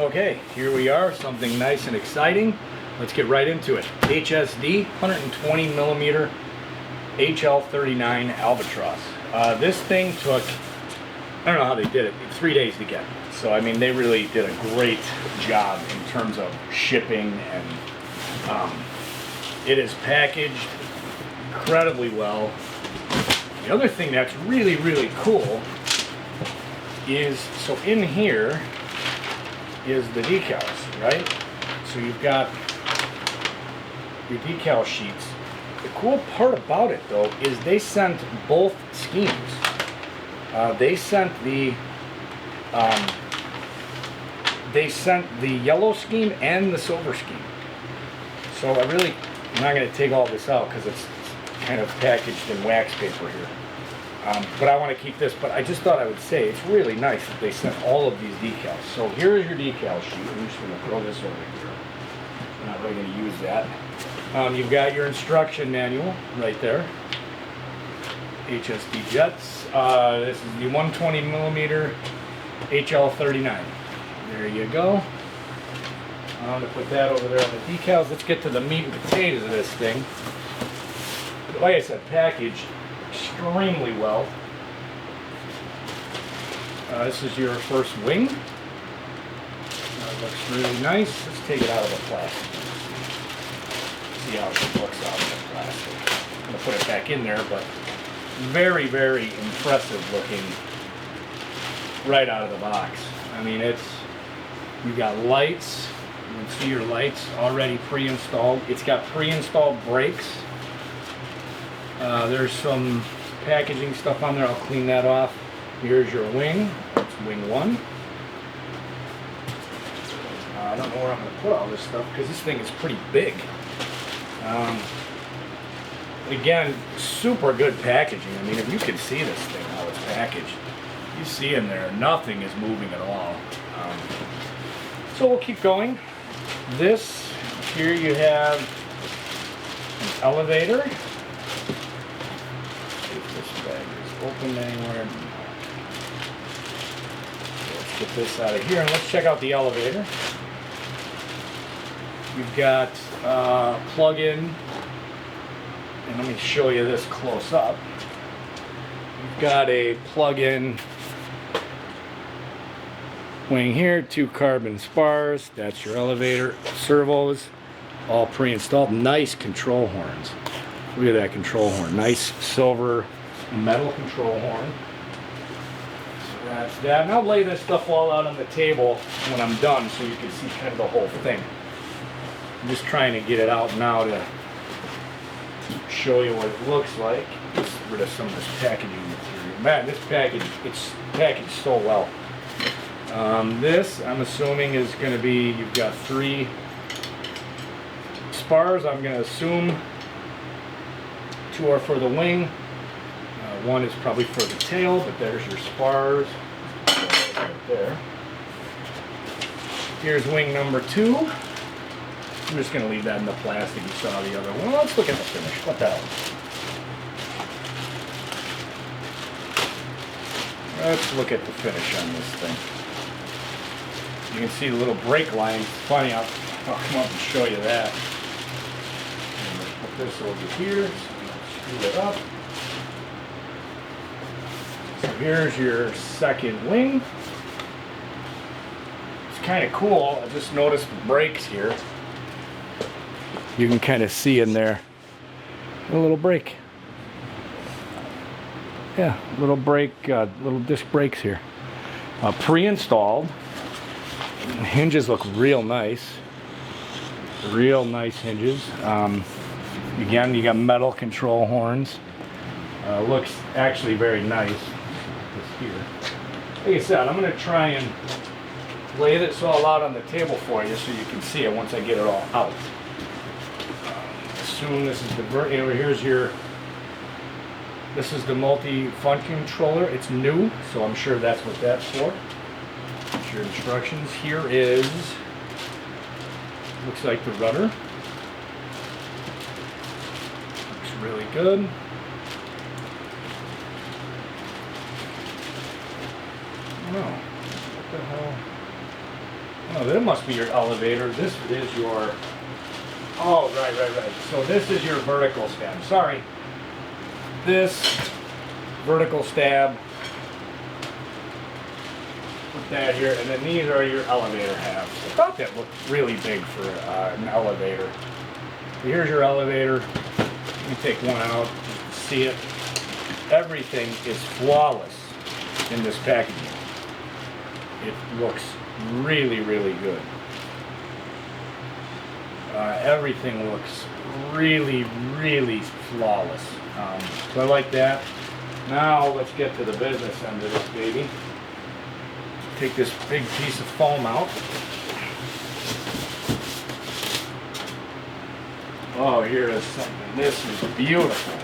Okay, here we are, something nice and exciting. Let's get right into it. HSD 120 millimeter HL-39 Albatross. This thing took, I don't know how they did it, 3 days to get. So I mean, they really did a great job in terms of shipping, and it is packaged incredibly well. The other thing that's really, really cool is, so in here is the decals, right? So you've got your decal sheets. The cool part about it, though, is they sent both schemes. They sent the yellow scheme and the silver scheme. So I'm not going to take all this out because it's kind of packaged in wax paper here. But I want to keep this, but I just thought I would say it's really nice that they sent all of these decals. So here is your decal sheet. I'm just going to throw this over here. I'm not really going to use that. You've got your instruction manual right there. HSD Jets. This is the 120 millimeter HL-39. There you go. I'm going to put that over there on the decals. Let's get to the meat and potatoes of this thing. Like I said, packaged extremely well. This is your first wing. Looks really nice. Let's take it out of the plastic. See how it looks out of the plastic. I'm going to put it back in there, but very, very impressive looking right out of the box. I mean, you got lights. You can see your lights already pre-installed. It's got pre-installed brakes. There's some packaging stuff on there. I'll clean that off. Here's your wing. It's wing 1. I don't know where I'm going to put all this stuff because this thing is pretty big. Again, super good packaging. I mean, if you can see this thing, how it's packaged, you see in there, nothing is moving at all. So we'll keep going. Here you have an elevator. If this bag is open anywhere. Let's get this out of here and let's check out the elevator. You've got plug-in, and let me show you this close up. You've got a plug-in wing here, 2 carbon spars. That's your elevator. Servos, all pre-installed. Nice control horns. Look at that control horn. Nice silver metal control horn. So that's that. And I'll lay this stuff all out on the table when I'm done so you can see kind of the whole thing. I'm just trying to get it out now to show you what it looks like. Get rid of some of this packaging material. Man, this package, it's packaged so well. This, I'm assuming, is going to be, you've got 3 spars. I'm going to assume 2 are for the wing. 1 is probably for the tail, but there's your spars. Right there. Here's wing number 2. I'm just going to leave that in the plastic. You saw the other one. Let's look at the finish. What the hell? Let's look at the finish on this thing. You can see the little brake line. It's funny, I'll come up and show you that. Put this over here. So screw it up. So here's your second wing. It's kind of cool. I just noticed the brakes here. You can kind of see in there a little brake. Yeah, little brake, little disc brakes here. Pre-installed. Hinges look real nice. Real nice hinges. Again, you got metal control horns. Looks actually very nice. This here. Like I said, I'm going to try and lay this all out on the table for you so you can see it once I get it all out. Assume this is the this is the multi-function controller. It's new, so I'm sure that's what that's for. Here's your instructions. Here is, looks like the rudder. Looks really good. No. What the hell? Oh, that must be your elevator. This is your... Oh, right. So this is your vertical stab. Sorry. This vertical stab. Put that here, and then these are your elevator halves. I thought that looked really big for an elevator. So here's your elevator. Let me take one out just to see it. Everything is flawless in this packaging. It looks really, really good. Everything looks really, really flawless. So I like that. Now let's get to the business end of this baby. Take this big piece of foam out. Oh, here is something. This is beautiful.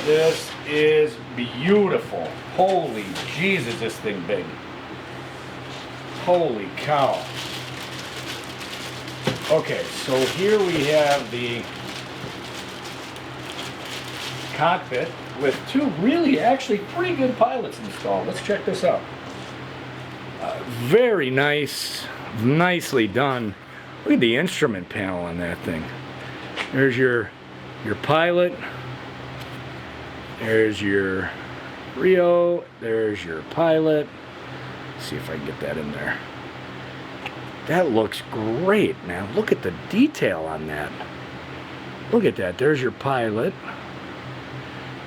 This is beautiful. Holy Jesus, this thing big. Holy cow. Okay, so here we have the cockpit with two really actually pretty good pilots installed. Let's check this out. Very nice, nicely done. Look at the instrument panel on that thing. There's your pilot. There's your Rio. There's your pilot. Let's see if I can get that in there. That looks great, man. Look at the detail on that. Look at that. There's your pilot.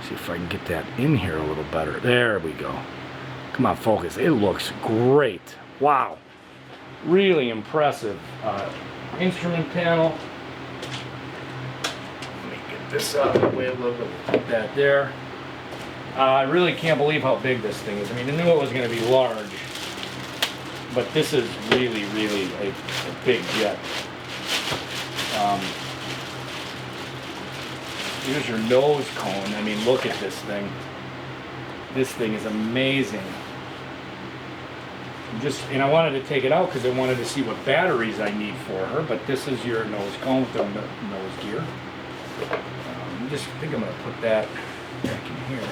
See if I can get that in here a little better. There we go. Come on, focus. It looks great. Wow. Really impressive. Instrument panel. Let me get this out of the way a little bit. Put that there. I really can't believe how big this thing is. I mean, I knew it was going to be large, but this is really, really a big jet. Here's your nose cone. I mean, look at this thing. This thing is amazing. And I wanted to take it out because I wanted to see what batteries I need for her, but this is your nose cone with the nose gear. I think I'm going to put that back in here.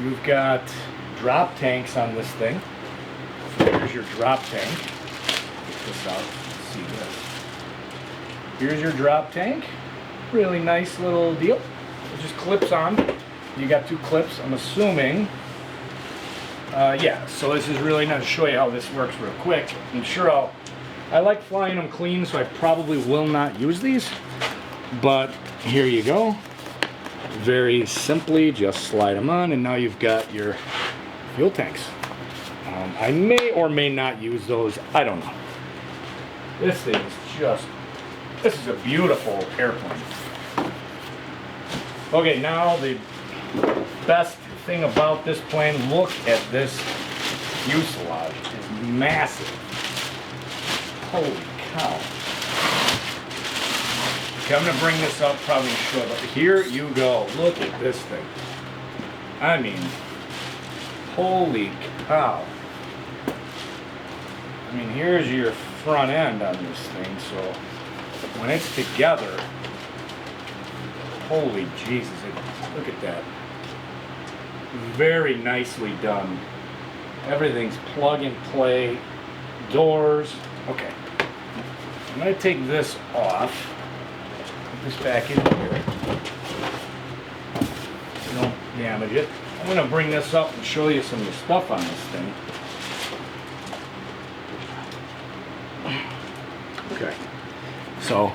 You've got drop tanks on this thing. So here's your drop tank. Get this out. Let's see this. Here's your drop tank. Really nice little deal. It just clips on. You got two clips, I'm assuming. Yeah, so this is really nice to show you how this works real quick. I'm sure I like flying them clean, so I probably will not use these. But here you go. Very simply, just slide them on, and now you've got your fuel tanks. I may or may not use those. I don't know. This thing is this is a beautiful airplane. Okay, now the best thing about this plane, look at this fuselage. It's massive. Holy cow. Okay, I'm going to bring this up probably short, but here you go. Look at this thing. I mean, holy cow. I mean, here's your front end on this thing, so when it's together, holy Jesus, look at that. Very nicely done. Everything's plug and play. Doors. Okay. I'm going to take this off. Put this back in here. So don't damage it. I'm going to bring this up and show you some of the stuff on this thing. Okay. So,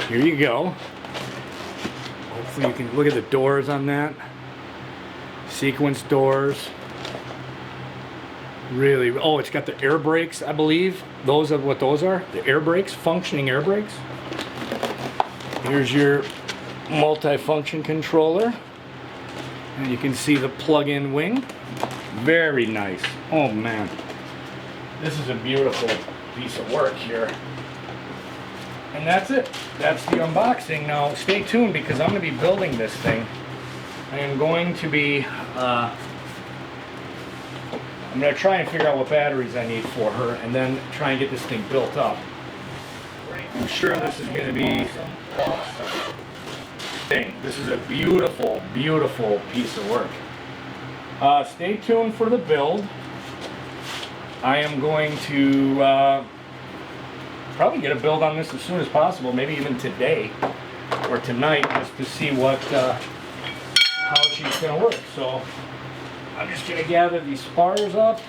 here you go. Hopefully you can look at the doors on that. Sequence doors. Really, oh, it's got the air brakes, I believe. Those are what those are. The air brakes, functioning air brakes. Here's your multi-function controller. And you can see the plug-in wing. Very nice. Oh man. This is a beautiful piece of work here. And that's it. That's the unboxing. Now, stay tuned because I'm going to be building this thing. I am going to be, I'm going to try and figure out what batteries I need for her and then try and get this thing built up. I'm sure this is going to be awesome thing. This is a beautiful, beautiful piece of work. Stay tuned for the build. I am going to probably get a build on this as soon as possible, maybe even today or tonight, just to see what how she's going to work. So I'm just going to gather these spars up,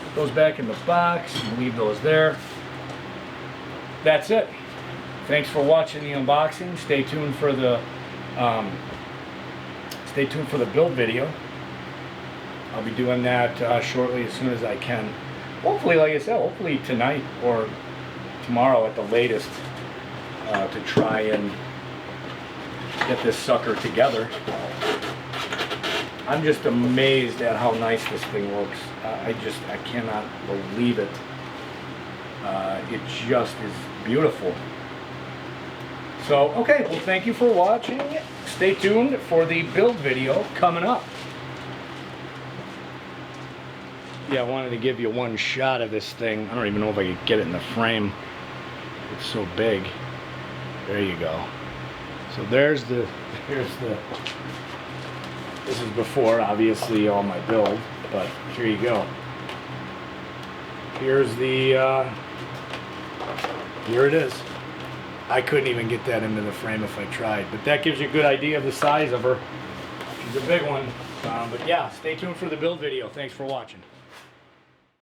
put those back in the box, and leave those there. That's it. Thanks for watching the unboxing. Stay tuned for the build video. I'll be doing that shortly, as soon as I can. Hopefully, like I said, hopefully tonight or tomorrow at the latest, to try and get this sucker together. I'm just amazed at how nice this thing looks. I cannot believe it. It just is beautiful. So, okay, well, thank you for watching. Stay tuned for the build video coming up. Yeah, I wanted to give you one shot of this thing. I don't even know if I could get it in the frame. It's so big. There you go. So here's the, this is before, obviously, all my build, but here you go. Here's the, here it is. I couldn't even get that into the frame if I tried, but that gives you a good idea of the size of her. She's a big one. But yeah, stay tuned for the build video. Thanks for watching.